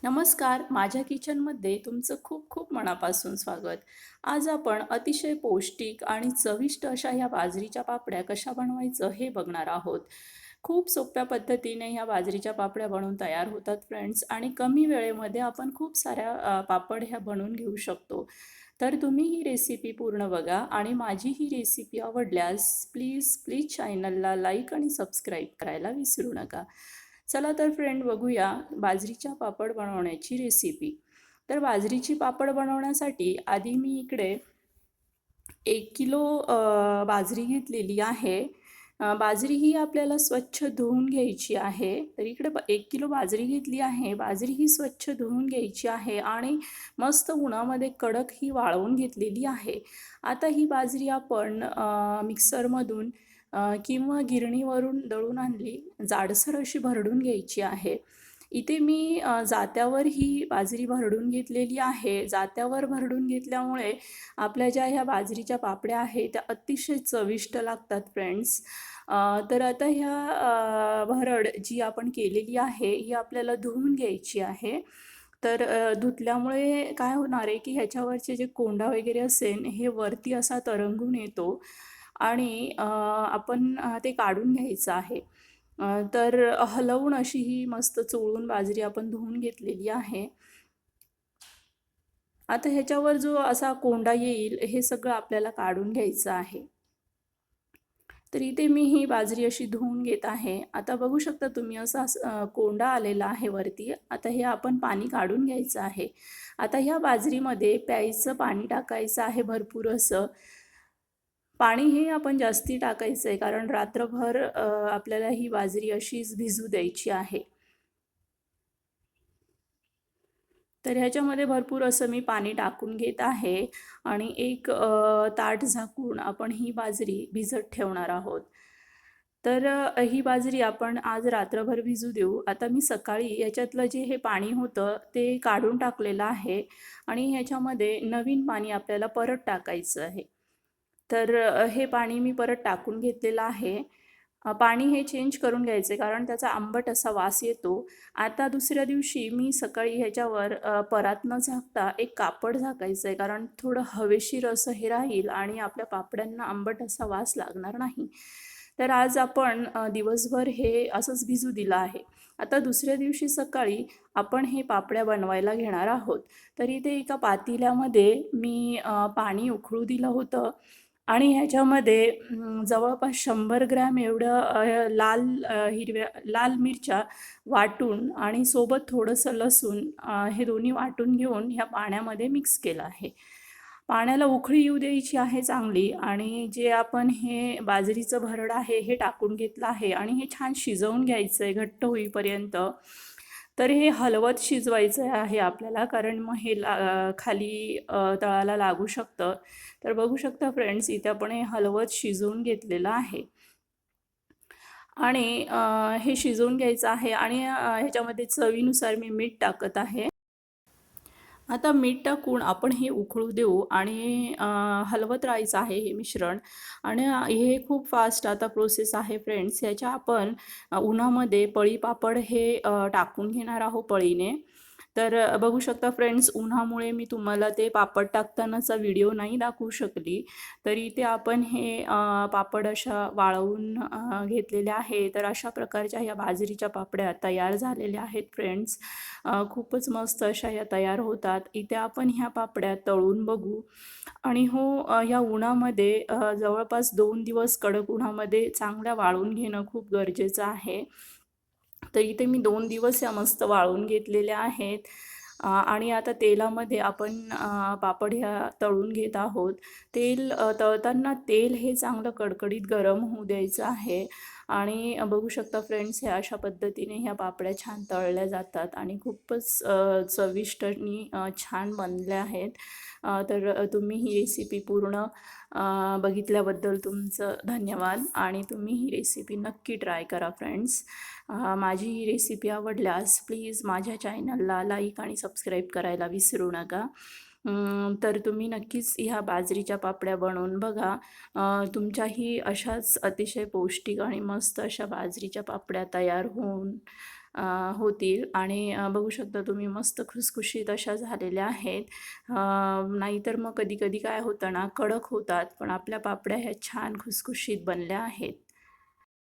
नमस्कार, माझ्या किचनमध्ये तुमचं खूप खूप मनापासून स्वागत. आज आपण अतिशय पौष्टिक आणि चविष्ट अशा ह्या बाजरीच्या पापड्या कशा बनवायचं हे बघणार आहोत. खूप सोप्या पद्धतीने ह्या बाजरीच्या पापड्या बनवून तयार होतात फ्रेंड्स आणि कमी वेळेमध्ये आपण खूप साऱ्या पापड ह्या बनवून घेऊ शकतो. तर तुम्ही ही रेसिपी पूर्ण बघा आणि माझी ही रेसिपी आवडल्यास प्लीज प्लीज चॅनलला लाईक आणि सबस्क्राईब करायला विसरू नका. चला तर फ्रेंड बघूया बाजरीच्या पापड बनवण्याची रेसिपी. तर बाजरीची पापड बनवण्यासाठी आधी मी इकडे 1 किलो बाजरी घेतलेली आहे. बाजरी ही आपल्याला स्वच्छ धुवून घ्यायची आहे. तर इकडे 1 किलो बाजरी घेतली आहे. बाजरी ही स्वच्छ धुवून घ्यायची आहे आणि मस्त उन्हामध्ये कडक ही वाळवून घेतलेली आहे. आता ही बाजरी आपण मिक्सरमधून किंवा गिरणीवरून दळून आणली, जाडसर अशी भरडून घ्यायची आहे. इथे मी जात्यावर ही बाजरी भरडून घेतलेली आहे. जात्यावर भरडून घेतल्यामुळे आपल्या ज्या ह्या बाजरीच्या पापड्या आहेत त्या अतिशय चविष्ट लागतात फ्रेंड्स. तर आता ह्या भरड जी आपण केलेली आहे ही आपल्याला धुवून घ्यायची आहे. तर धुतल्यामुळे काय होणार आहे की ह्याच्यावरचे जे कोंडा वगैरे असेल हे वरती असा तरंगून येतो आणि आपण ते काढून घ्यायचं आहे. तर हलवून अशी ही मस्त चोळून बाजरी आपण धुवून घेतलेली आहे. आता ह्याच्यावर जो असा कोंडा येईल हे सगळं आपल्याला काढून घ्यायचं आहे. तर इथे मी ही बाजरी अशी धुवून घेत आहे. आता बघू शकता तुम्ही असा कोंडा आलेला आहे वरती. आता हे आपण पाणी काढून घ्यायचं आहे. आता ह्या बाजरीमध्ये प्यायचं पाणी टाकायचं आहे भरपूर असं. पाणी हे आपण जास्ती टाकायचं आहे कारण रात्रभर आपल्याला ही बाजरी अशीच भिजू द्यायची आहे. तर ह्याच्यामध्ये भरपूर असं मी पाणी टाकून घेत आहे आणि एक ताट झाकून आपण ही बाजरी भिजत ठेवणार आहोत. तर ही बाजरी आपण आज रात्रभर भिजू देऊ. आता मी सकाळी याच्यातलं जे हे पाणी होतं ते काढून टाकलेलं आहे आणि ह्याच्यामध्ये नवीन पाणी आपल्याला परत टाकायचं आहे. तर हे पाणी मी परत टाकून घेतलेलं आहे. पाणी हे चेंज करून घ्यायचे कारण त्याचा आंबट असा वास येतो. आता दुसऱ्या दिवशी मी सकाळी ह्याच्यावर परात न झाकता एक कापड झाकायचं आहे कारण थोडं हवेशीर असं हे राहील आणि आपल्या पापड्यांना आंबट असा वास लागणार नाही. तर आज आपण दिवसभर हे असंच भिजू दिलं आहे. आता दुसऱ्या दिवशी सकाळी आपण हे पापड्या बनवायला घेणार आहोत. तर इथे एका पातेल्यामध्ये मी पाणी उकळू दिलं होतं आणि ह्याच्यामध्ये जवळपास 100 ग्रॅम एवढं हिरव्या लाल मिरच्या वाटून आणि सोबत थोडंसं लसूण हे दोन्ही वाटून घेऊन ह्या पाण्यामध्ये मिक्स केलं आहे. पाण्याला उकळी येऊ द्यायची आहे चांगली आणि जे आपण हे बाजरीचं भरड आहे हे टाकून घेतलं आहे आणि हे छान शिजवून घ्यायचं आहे घट्ट होईपर्यंत. तर हे हलवत शिजवायचं आहे आपल्याला कारण मग हे खाली तळाला लागू शकतं. तर बघू शकता फ्रेंड्स इथे आपण हे हलवत शिजवून घेतलेलं आहे आणि हे शिजवून घ्यायचं आहे आणि ह्याच्यामध्ये चवीनुसार मी मीठ टाकत आहे. आता मीठ टाकून आपण हे उकळू देऊ आणि हलवत राहायचं आहे हे मिश्रण आणि हे खूप फास्ट आता प्रोसेस आहे फ्रेंड्स. ह्याच्या आपण उन्हामध्ये पळी पापड हे टाकून घेणार आहोत पळीने. तर बघू शकता फ्रेंड्स उन्हामुळे मी तुम्हाला ते पापड टाकतानाचा व्हिडिओ नाही दाखवू शकली. तरी ते आपण हे पापड अशा वाळवून घेतलेल्या आहे. तर अशा प्रकारच्या ह्या बाजरीच्या पापड्या तयार झालेल्या आहेत फ्रेंड्स. खूपच मस्त अशा या तयार होतात. इथे आपण ह्या पापड्या तळून बघू आणि हो ह्या उन्हामध्ये जवळपास 2 दिवस कडक उन्हामध्ये चांगल्या वाळवून घेणं खूप गरजेचं आहे. तर इथे मी 2 दिवस या मस्त वाळवून घेतलेल्या आहेत. आणि आता तेलामध्ये आपण पापड ह्या तळून घेत आहोत. तळताना तेल हे चांगलं कडकडीत गरम होऊ द्यायचं आहे आणि बघू शकता फ्रेंड्स ह्या अशा पद्धतीने ह्या पापड्या छान तळल्या जातात आणि खूपच चविष्ट आणि छान बनल्या आहेत. तर तुम्ही ही रेसिपी पूर्ण बघितल्याबद्दल तुमचं धन्यवाद आणि तुम्ही ही रेसिपी नक्की ट्राय करा फ्रेंड्स. माझी ही रेसिपी आवडल्यास प्लीज माझ्या चॅनलला लाईक आणि सबस्क्राईब करायला विसरू नका. तर तुम्ही नक्कीच ह्या बाजरीच्या पापड्या बनवून बघा. तुमच्याही अशाच अतिशय पौष्टिक आणि मस्त अशा बाजरीच्या पापड्या तयार होऊन होतील आणि बघू शकता तुम्ही मस्त खुसखुशीत अशा झालेल्या आहेत. नाहीतर मग कधी-कधी काय होतं ना, कडक होतात, पण आपल्या पापड्या ह्या छान खुसखुशीत बनल्या आहेत.